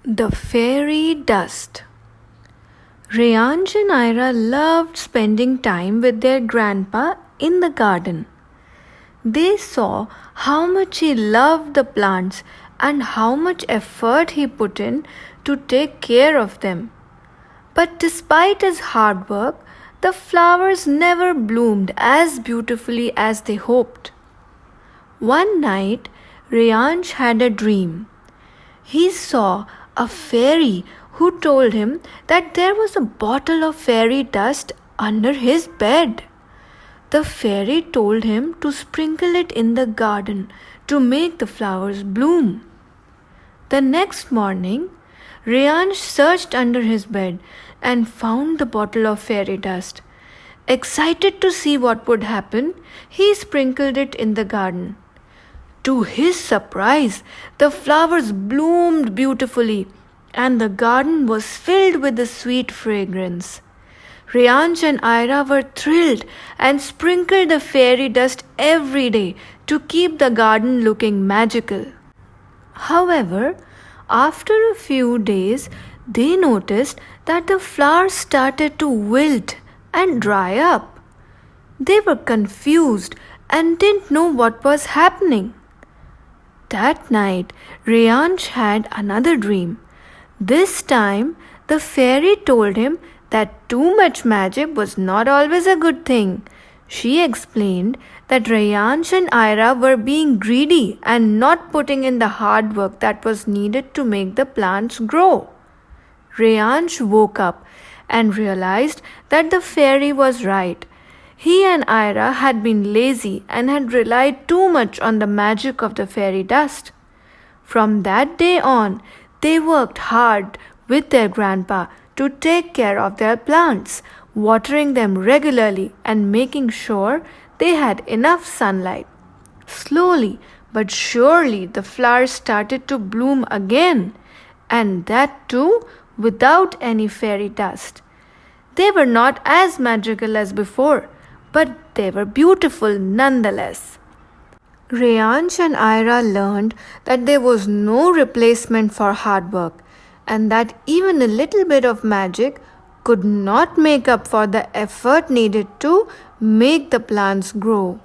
The Fairy Dust. Rayansh and Ira loved spending time with their grandpa in the garden. They saw how much he loved the plants and how much effort he put in to take care of them. But despite his hard work, the flowers never bloomed as beautifully as they hoped. One night, Rayansh had a dream. He saw a fairy who told him that there was a bottle of fairy dust under his bed. The fairy told him to sprinkle it in the garden to make the flowers bloom. The next morning, Rayansh searched under his bed and found the bottle of fairy dust. Excited to see what would happen, he sprinkled it in the garden. To his surprise, the flowers bloomed beautifully and the garden was filled with the sweet fragrance. Rayansh and Ira were thrilled and sprinkled the fairy dust every day to keep the garden looking magical. However, after a few days, they noticed that the flowers started to wilt and dry up. They were confused and didn't know what was happening. That night, Rayansh had another dream. This time, the fairy told him that too much magic was not always a good thing. She explained that Rayansh and Ira were being greedy and not putting in the hard work that was needed to make the plants grow. Rayansh woke up and realized that the fairy was right. He and Ira had been lazy and had relied too much on the magic of the fairy dust. From that day on, they worked hard with their grandpa to take care of their plants, watering them regularly and making sure they had enough sunlight. Slowly but surely, the flowers started to bloom again, and that too without any fairy dust. They were not as magical as before, but they were beautiful nonetheless. Rayansh and Ira learned that there was no replacement for hard work and that even a little bit of magic could not make up for the effort needed to make the plants grow.